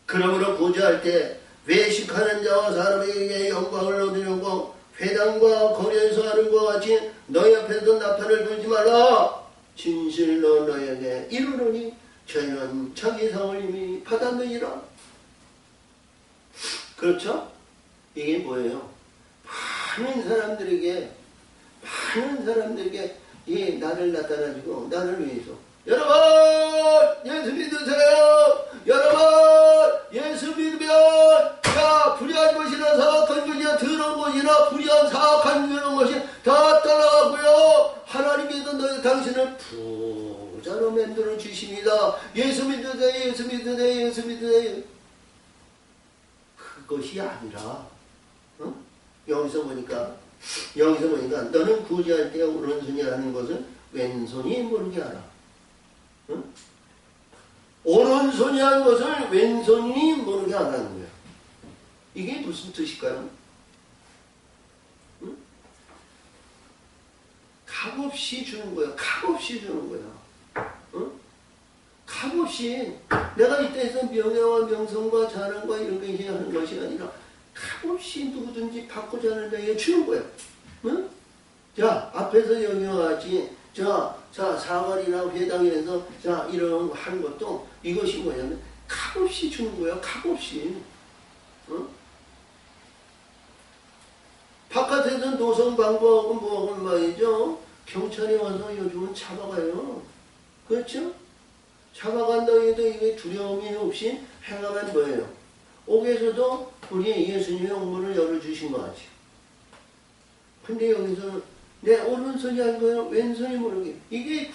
그러므로 구제할 때 외식하는 자와 사람에게 영광을 얻으려고 회당과 거리에서 하는 것 같이 너희 앞에서 나팔을 불지 말라. 진실로 너희에게 이르노니 저희는 자기 상을 이미 받았느니라. 그렇죠? 이게 뭐예요? 많은 사람들에게 이 나를 나타나주고 나를 위해서 여러분 예수 믿으세요. 여러분 예수 믿으면 불의한 것이나 사악한 것이나 더러운 것이나 불의한 사악한 그런 것이 다 떠나가고요. 하나님께서 당신을 여자로 만들어 주십니다. 예수 믿으세요, 예수 믿으세요, 예수 믿으세요. 그것이 아니라, 여기서 보니까 너는 구제할 때 오른손이 하는 것을 왼손이 모르게 하라. 오른손이 하는 것을 왼손이 모르게 하라는 거야. 이게 무슨 뜻일까요? 값없이 주는 거야. 값없이 주는 거야. 값없이 내가 이때에서 명예와 명성과 자랑과 이런 것이 하는 것이 아니라 값없이 누구든지 받고자 하는 자에게 주는 거야. 자, 앞에서 여기와 같이 자, 사관이나 회당에서 자, 이런 거 하는 것도 이것이 뭐냐면 값없이 주는 거야. 값없이. 바깥에서 노성방부하고 뭐하고 말이죠. 경찰이 와서 요즘은 잡아가요. 그렇죠? 잡아간다고 해도 이게 두려움이 없이 행하면 뭐예요? 옥에서도 우리 예수님의 옥문을 열어주신 거 같아요. 근데 여기서 내 오른손이 한 거예요. 왼손이 모르게. 이게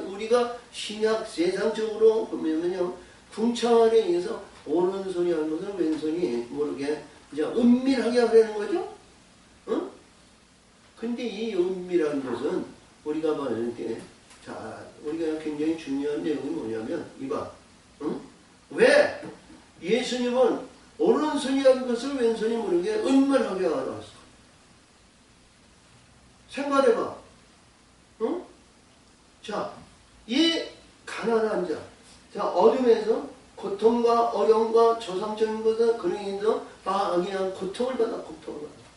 우리가 신약 세상적으로 보면요. 궁창안에 의해서 오른손이 한 것은 왼손이 모르게 이제 은밀하게 하려는 거죠. 근데 이 은밀한 것은 우리가 봤을 때, 자, 우리가 굉장히 중요한 내용이 뭐냐면, 이봐. 왜? 예수님은 오른손이 한 것을 왼손이 모르게 은밀하게 알았어. 생각해봐. 자, 이 가난한 자, 어둠에서 고통과 어려움과 저상적인 것을 그러면서 그냥 고통을 받아.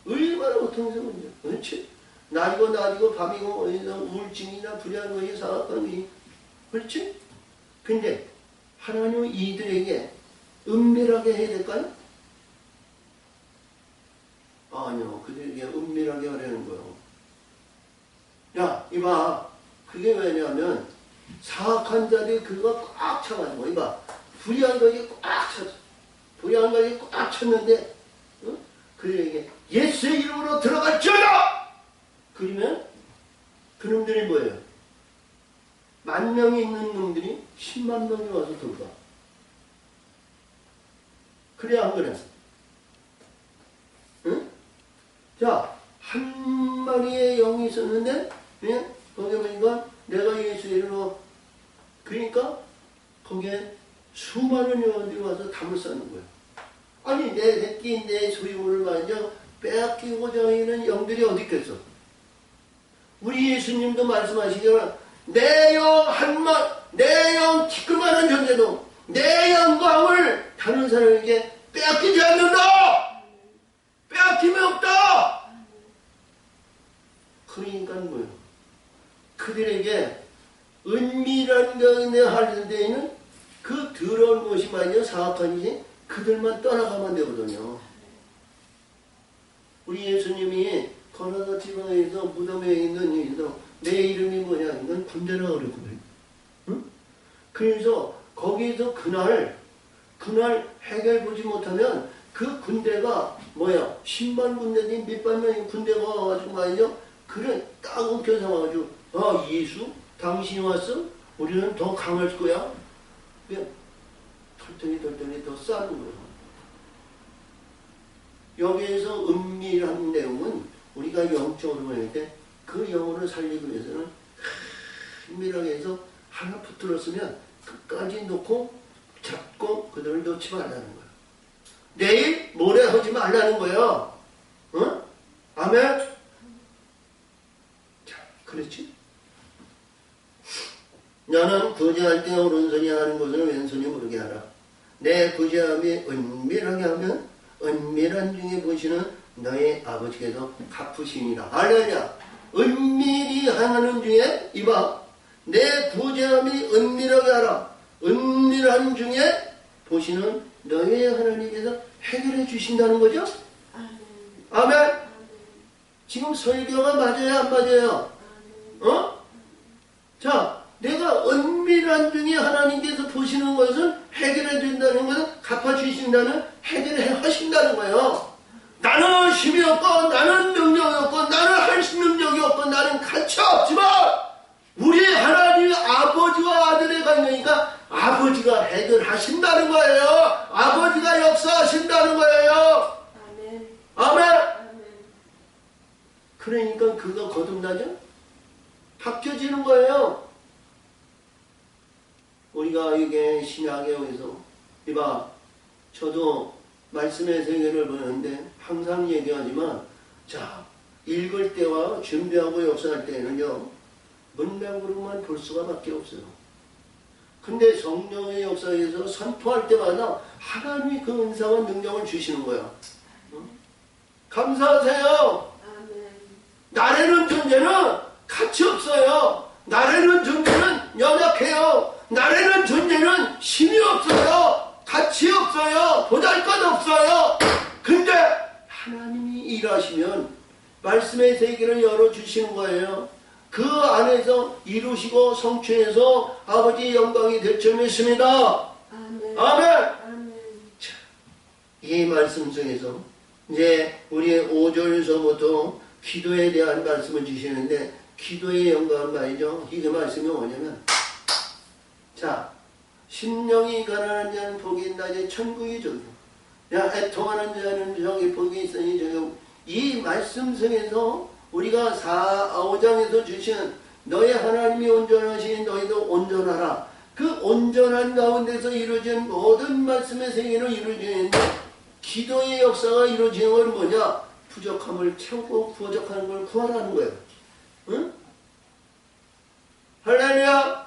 얼마나 고통스러운 문제. 그렇지? 날이고 밤이고 어디서 우울증이나 불안한 것이 사악함이. 그렇지? 근데 하나님은 이들에게 은밀하게 해야 될까요? 아니요. 그들에게 은밀하게 하려는 거예요. 야, 이봐. 그게 왜냐하면 사악한 자들이 그거 꽉 차가지고, 이봐. 불의한 것이 꽉 찼어. 불의한 것이 꽉 찼는데, 그들에게 예수의 이름으로 들어갈지어다! 그러면 그놈들이 뭐예요? 10,000명이 있는 놈들이 10만 명이 와서 들어가. 그래 안 그래? 응? 자, 한 마리의 영이 있었는데 거기 보니까 내가 예수의 이름으로 그러니까 거기에 수많은 영혼들이 와서 담을 쌓는 거예요. 아니 내 새끼 내 소유물을 말이죠 빼앗기고자 하는 영들이 어디 있겠어? 우리 예수님도 말씀하시기를 내 영 티끌만한 존재도 내 영광을 다른 사람에게 빼앗기지 않는다. 빼앗김이 없다. 그러니까 뭐예요? 그들에게 은밀한 경에 하는 데에는 그 더러운 것이 말이죠 사악한지 그들만 떠나가면 되거든요. 우리 예수님이 거라사 지방에서 무덤에 있는 이에서 내 이름이 뭐냐 이건 군대라 그랬거든요. 응? 그래서 거기에서 그날 해결 보지 못하면 그 군대가 뭐야 10만 군대니 몇만 명의 군대가 와가지고 말이죠. 그래 딱 엉켜서 와가지고 예수 당신이 왔어? 우리는 더 강할 거야. 털더니 더 싸는 거예요. 여기에서 은밀한 내용은 우리가 영적으로 할 때 그 영혼을 살리기 위해서는 은밀하게 해서 하나 붙들었으면 끝까지 놓고 잡고 그들을 놓지 말라는 거예요. 내일 모레 하지 말라는 거예요. 응? 아멘? 자, 그렇지? 너는 구제할 때 오른손이 하는 것을 왼손이 모르게 하라. 내 구제함이 은밀하게 하면 은밀한 중에 보시는 너의 아버지께서 갚으시니라. 할렐루야. 은밀히 하는 중에 이봐. 내 구제함이 은밀하게 하라. 은밀한 중에 보시는 너의 하나님께서 해결해 주신다는 거죠. 아멘. 지금 설교가 맞아요 안 맞아요? 자, 내가 은밀한 중에 하나님께서 보시는 것은 해결해 준다는 것은 갚아주신다는 해결해 하신다는 거예요. 나는 힘이 없고 나는 능력이 없고 나는 할 수 있는 능력이 없고 나는 가치 없지만 우리 하나님 아버지 아버지가 해결하신다는 거예요. 아버지가 역사하신다는 거예요. 아멘. 아멘. 아멘. 그러니까 그거 거듭나죠? 바뀌어지는 거예요. 우리가 이게 신약에 의해서 이봐, 저도 말씀의 세계를 보는데 항상 얘기하지만, 자, 읽을 때와 준비하고 역사할 때는요, 문맥으로만 볼 수가 밖에 없어요. 근데 성령의 역사에서 선포할 때마다 하나님이 그 은사와 능력을 주시는 거야. 감사하세요. 아멘. 나라는 존재는 가치 없어요. 나라는 존재는 연약해요. 나라는 존재는 힘이 없어요. 가치 없어요. 보잘것 없어요. 근데 하나님이 일하시면 말씀의 세계를 열어주시는 거예요. 그 안에서 이루시고 성취해서 아버지의 영광이 될 줄 믿습니다. 아멘. 아멘. 아멘. 자, 이 말씀 중에서 이제 우리의 5절에서부터 기도에 대한 말씀을 주시는데, 기도의 영광은 말이죠. 이게 말씀이 뭐냐면, 자, 심령이 가난한 자는 복이 있나, 이제 천국이 저기, 야, 애통하는 자는 저기 복이 있으니 저기. 이 말씀 속에서 우리가 5장에서 주신 너의 하나님이 온전하시니 너희도 온전하라. 그 온전한 가운데서 이루어진 모든 말씀의 세계는 이루어지는데, 기도의 역사가 이루어지는 건 뭐냐? 부족함을 채우고 부족한 걸 구하라는 거예요. 응? 할렐루야!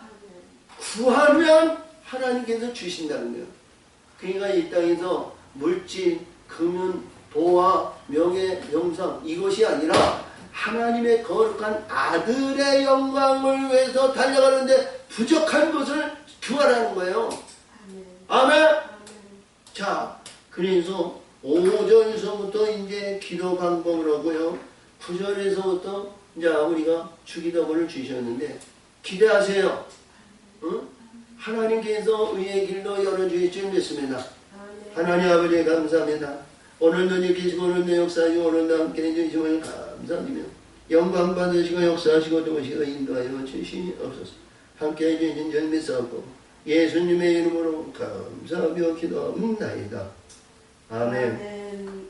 구하면 하나님께서 주신다는 거예요. 그러니까 이 땅에서 물질, 금은, 보화, 명예, 영상, 이것이 아니라 하나님의 거룩한 아들의 영광을 위해서 달려가는데 부족한 것을 구하라는 거예요. 아멘. 아멘. 자, 그래서 5절에서부터 이제 기도 방법을 하고요. 9절에서부터 이제 우리가 주기도문을 주셨는데, 기대하세요. 응? 하나님께서 의의 길로 열어주실 줄 믿습니다. 하나님 아버지 감사합니다. 오늘도 계시고 오늘도 역사하시고 오늘도 함께 해주심을 감사드리며 영광 받으시고 역사하시고 도우시고 인도하여 주시옵소서. 함께 해주신 줄 믿사옵고 예수님의 이름으로 감사하며 기도합니다. 아멘. 아멘.